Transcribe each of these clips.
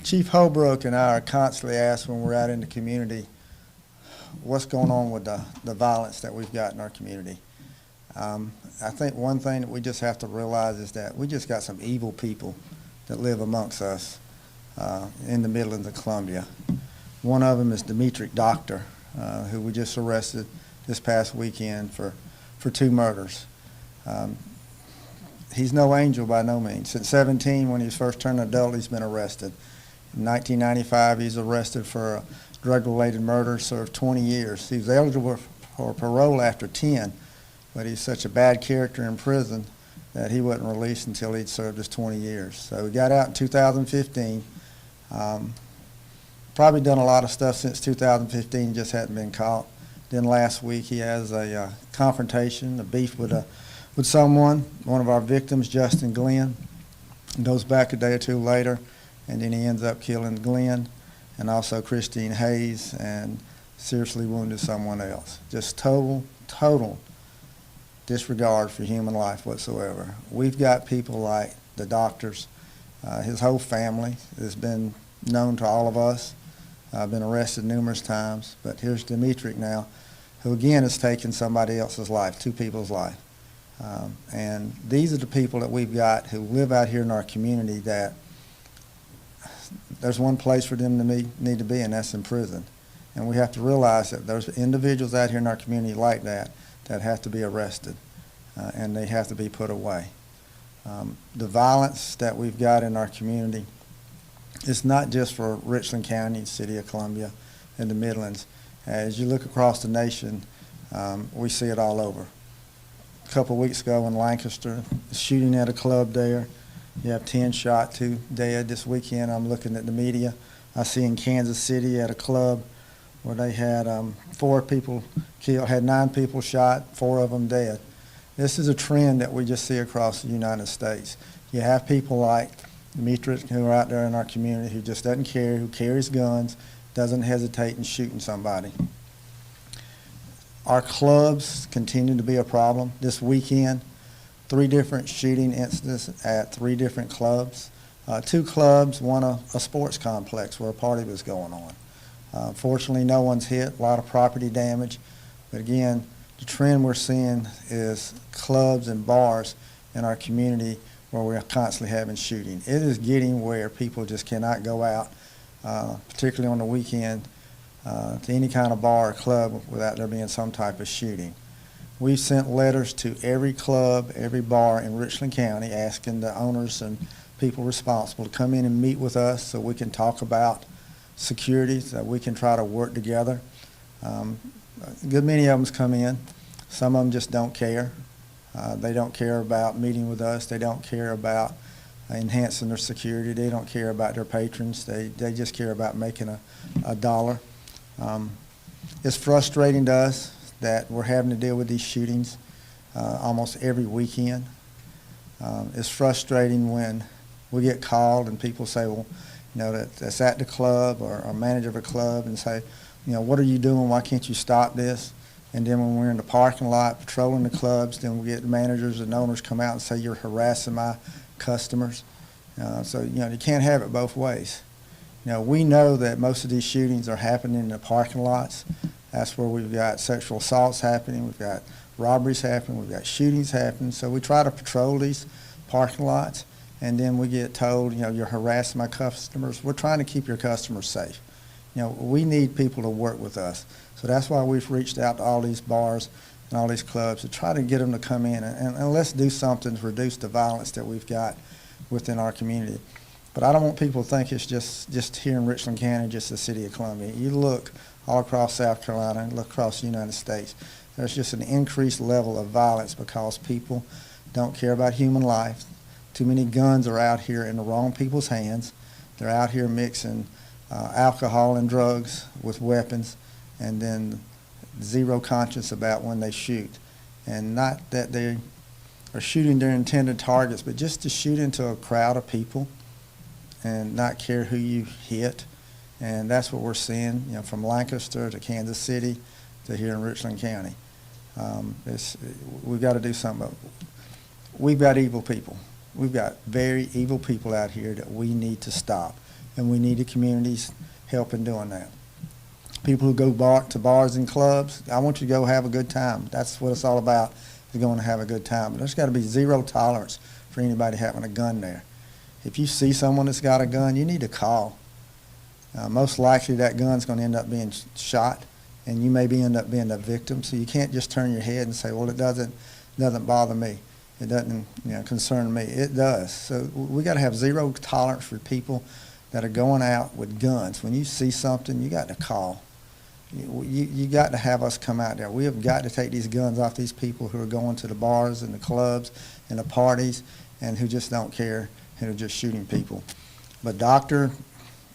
Chief Holbrook and I are constantly asked when we're out in the community, what's going on with the violence that we've got in our community. I think one thing that we just have to realize is that we just got some evil people that live amongst us in the Midlands of Columbia. One of them is Dimitri Doctor, who we just arrested this past weekend for 2 murders. He's no angel by no means. Since 17, when he was first turned adult, he's been arrested. In 1995, he's arrested for a drug-related murder, served 20 years. He was eligible for parole after 10, but he's such a bad character in prison that he wasn't released until he'd served his 20 years. So he got out in 2015. Probably done a lot of stuff since 2015, just hadn't been caught. Then last week he has a confrontation, a beef with someone, one of our victims, Justin Glenn. Goes back a day or 2 later, and then he ends up killing Glenn and also Christine Hayes and seriously wounded someone else. Just total disregard for human life whatsoever. We've got people like the doctors. His whole family has been known to all of us. Been arrested numerous times. But here's Dimitri now, who again has taken somebody else's life, 2 people's life. And these are the people that we've got who live out here in our community that there's one place for them to need to be, and that's in prison. And we have to realize that there's individuals out here in our community like that have to be arrested, and they have to be put away. The violence that we've got in our community, it's not just for Richland County, City of Columbia, and the Midlands. As you look across the nation, we see it all over. A couple of weeks ago in Lancaster, shooting at a club there. You have 10 shot, 2 dead. This weekend I'm looking at the media. I see in Kansas City at a club where they had 4 people killed, had 9 people shot, 4 of them dead. This is a trend that we just see across the United States. You have people like Dimitri who are out there in our community who just doesn't care, who carries guns, doesn't hesitate in shooting somebody. Our clubs continue to be a problem. This weekend, 3 different shooting incidents at 3 different clubs. 2 clubs, one a sports complex where a party was going on. Fortunately, no one's hit, a lot of property damage. But again, the trend we're seeing is clubs and bars in our community where we're constantly having shooting. It is getting where people just cannot go out, particularly on the weekend, to any kind of bar or club without there being some type of shooting. We've sent letters to every club, every bar in Richland County asking the owners and people responsible to come in and meet with us so we can talk about security, so we can try to work together. A good many of them's come in. Some of them just don't care. They don't care about meeting with us. They don't care about enhancing their security. They don't care about their patrons. They just care about making a dollar. It's frustrating to us that we're having to deal with these shootings almost every weekend. It's frustrating when we get called and people say, well, you know, that's at the club or a manager of a club and say, you know, what are you doing? Why can't you stop this? And then when we're in the parking lot patrolling the clubs, then we get managers and owners come out and say, you're harassing my customers. So, you know, you can't have it both ways. You know, we know that most of these shootings are happening in the parking lots. That's where we've got sexual assaults happening, we've got robberies happening, we've got shootings happening. So we try to patrol these parking lots, and then we get told, you know, you're harassing my customers. We're trying to keep your customers safe. You know, we need people to work with us. So that's why we've reached out to all these bars and all these clubs to try to get them to come in and let's do something to reduce the violence that we've got within our community. But I don't want people to think it's just here in Richland County, just the City of Columbia. You look all across South Carolina and look across the United States, there's just an increased level of violence because people don't care about human life. Too many guns are out here in the wrong people's hands. They're out here mixing alcohol and drugs with weapons, and then zero conscience about when they shoot. And not that they are shooting their intended targets, but just to shoot into a crowd of people and not care who you hit. And that's what we're seeing, you know, from Lancaster to Kansas City to here in Richland County. We've got to do something. We've got evil people. We've got very evil people out here that we need to stop. and we need the community's help in doing that. People who go to bars and clubs, I want you to go have a good time. That's what it's all about, is going to have a good time. But there's got to be zero tolerance for anybody having a gun there. If you see someone that's got a gun, you need to call. Most likely that gun's going to end up being shot, and you maybe end up being the victim. So you can't just turn your head and say, well, it doesn't bother me. It doesn't concern me. It does. So we got to have zero tolerance for people that are going out with guns. When you see something, you got to call. You got to have us come out there. We have got to take these guns off these people who are going to the bars and the clubs and the parties and who just don't care, who are just shooting people. But Doctor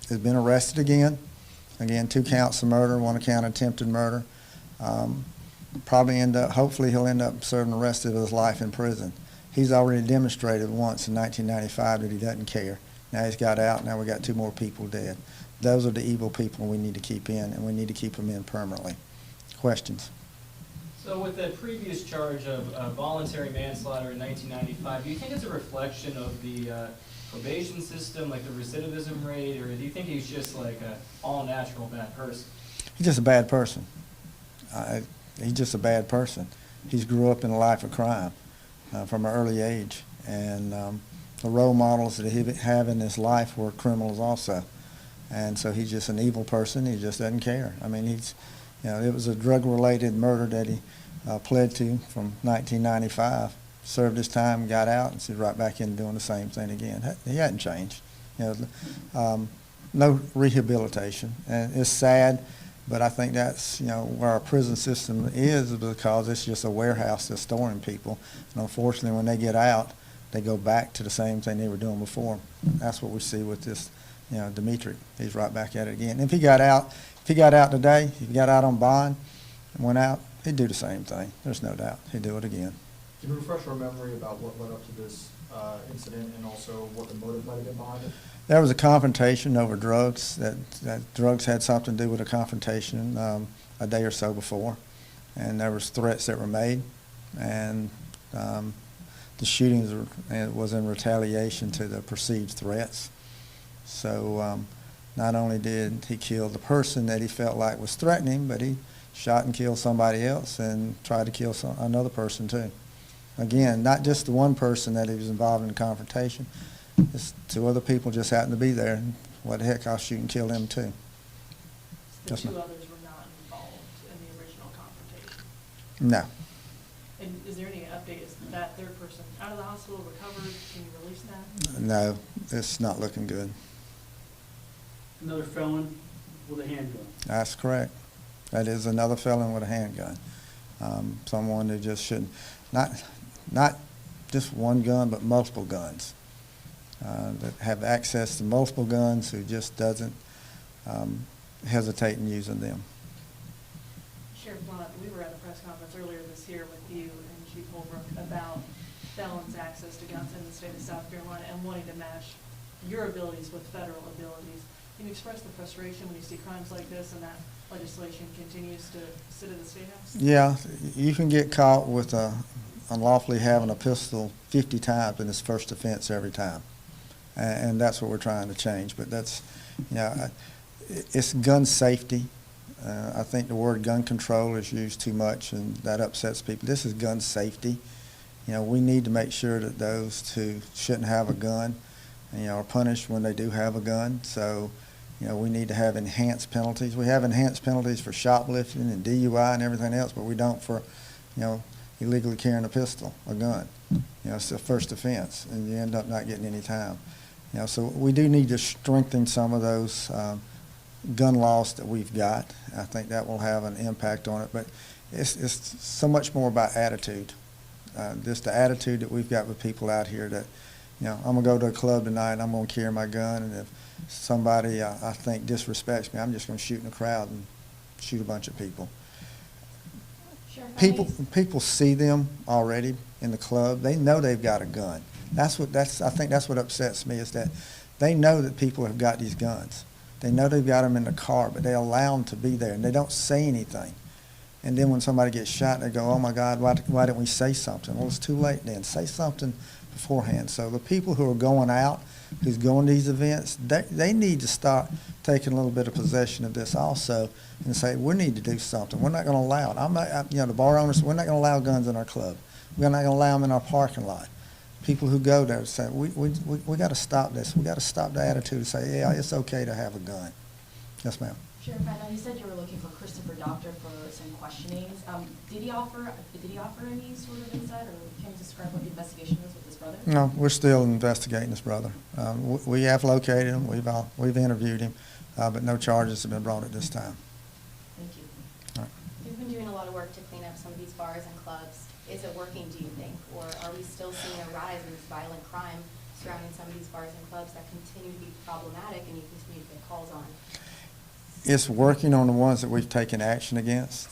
has been arrested again. Again, 2 counts of murder, 1 count of attempted murder. Hopefully he'll end up serving the rest of his life in prison. He's already demonstrated once in 1995 that he doesn't care. Now he's got out, now we got 2 more people dead. Those are the evil people we need to keep in, and we need to keep them in permanently. Questions? So with the previous charge of voluntary manslaughter in 1995, do you think it's a reflection of the probation system, like the recidivism rate, or do you think he's just like an all-natural bad person? He's just a bad person. He's just a bad person. He's grew up in a life of crime from an early age, and the role models that he had in his life were criminals also. And so he's just an evil person. He just doesn't care. I mean, it was a drug-related murder that he pled to from 1995. Served his time, got out, and he's right back in doing the same thing again. He hadn't changed. No rehabilitation, and it's sad. But I think that's where our prison system is, because it's just a warehouse that's storing people. And unfortunately, when they get out, they go back to the same thing they were doing before. That's what we see with this. Dimitri, he's right back at it again. If he got out today, if he got out on bond and went out, he'd do the same thing. There's no doubt. He'd do it again. Can you refresh our memory about what led up to this incident and also what the motive might have been behind it? There was a confrontation over drugs. That drugs had something to do with a confrontation a day or so before, and there was threats that were made, and the shootings was in retaliation to the perceived threats. So not only did he kill the person that he felt like was threatening, but he shot and killed somebody else and tried to kill another person too. Again, not just the one person that he was involved in the confrontation. It's 2 other people just happened to be there. And what the heck, I'll shoot and kill them too. The 2 others were not involved in the original confrontation? No. And is there any update? Is that 3rd person out of the hospital, recovered? Can you release that? No, it's not looking good. Another felon with a handgun. That's correct. That is another felon with a handgun. Someone who just shouldn't, not just one gun, but multiple guns. That have access to multiple guns, who just doesn't hesitate in using them. Sheriff Blunt, we were at a press conference earlier this year with you and Chief Holbrook about felons' access to guns in the state of South Carolina and wanting to match your abilities with federal abilities. Can you express the frustration when you see crimes like this and that legislation continues to sit in the State House? Yeah, you can get caught with unlawfully having a pistol 50 times in its first offense every time. And that's what we're trying to change. But that's, it's gun safety. I think the word gun control is used too much, and that upsets people. This is gun safety. We need to make sure that those who shouldn't have a gun, are punished when they do have a gun. So, we need to have enhanced penalties. We have enhanced penalties for shoplifting and DUI and everything else, but we don't for, illegally carrying a pistol, a gun. It's the first offense, and you end up not getting any time. So we do need to strengthen some of those gun laws that we've got. I think that will have an impact on it, but it's so much more about attitude. Just the attitude that we've got with people out here that, I'm going to go to a club tonight and I'm going to carry my gun, and if somebody I think disrespects me, I'm just going to shoot in the crowd and shoot a bunch of people. People see them already in the club. They know they've got a gun. I think that's what upsets me, is that they know that people have got these guns. They know they've got them in the car, but they allow them to be there, and they don't say anything. And then when somebody gets shot, they go, oh my God, why didn't we say something? Well, it's too late then. Say something beforehand. So the people who are going out who's going to these events, they need to start taking a little bit of possession of this also and say, we need to do something. We're not going to allow it. The bar owners, we're not going to allow guns in our club. We're not going to allow them in our parking lot. People who go there say, we got to stop this. We got to stop the attitude to say, yeah, it's okay to have a gun. Yes, ma'am. Sheriff, I know you said you were looking for Christopher Doctor for some questionings. Did he offer any sort of insight, or can you describe what the investigation is with his brother? No, we're still investigating his brother. We have located him. We've interviewed him, but no charges have been brought at this time. Thank you. All right. You've been doing a lot of work to clean up some of these bars and clubs. Is it working, do you think? Or are we still seeing a rise in this violent crime surrounding some of these bars and clubs that continue to be problematic and you continue to get calls on? It's working on the ones that we've taken action against.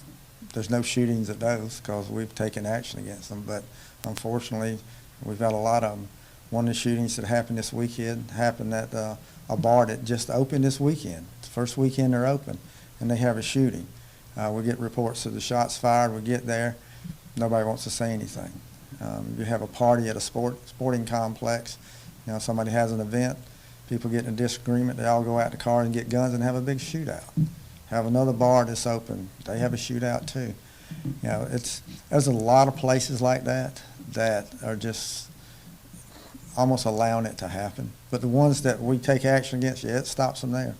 There's no shootings at those because we've taken action against them, but unfortunately, we've got a lot of them. One of the shootings that happened this weekend happened at a bar that just opened this weekend. It's the first weekend they're open, and they have a shooting. We get reports of the shots fired. We get there. Nobody wants to say anything. You have a party at a sporting complex. Somebody has an event. People get in a disagreement. They all go out in the car and get guns and have a big shootout. Have another bar that's open. They have a shootout too. There's a lot of places like that are just almost allowing it to happen. But the ones that we take action against, yeah, it stops them there.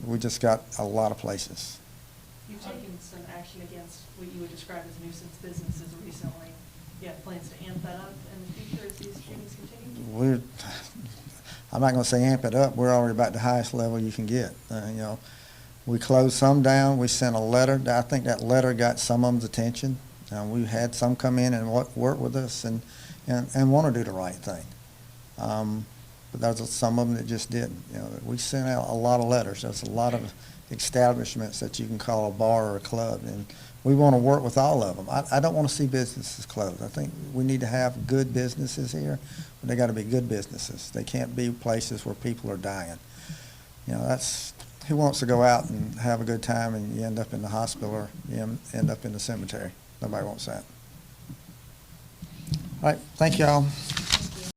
We just got a lot of places. You've taken some action against what you would describe as nuisance businesses recently. You have plans to amp that up in the future as these shootings continue? I'm not going to say amp it up. We're already about the highest level you can get. We closed some down. We sent a letter. I think that letter got some of them's attention. We had some come in and work with us and want to do the right thing. But there's some of them that just didn't. We sent out a lot of letters. There's a lot of establishments that you can call a bar or a club, and we want to work with all of them. I don't want to see businesses closed. I think we need to have good businesses here, but they got to be good businesses. They can't be places where people are dying. That's who wants to go out and have a good time and you end up in the hospital or you end up in the cemetery. Nobody wants that. All right, thank you all.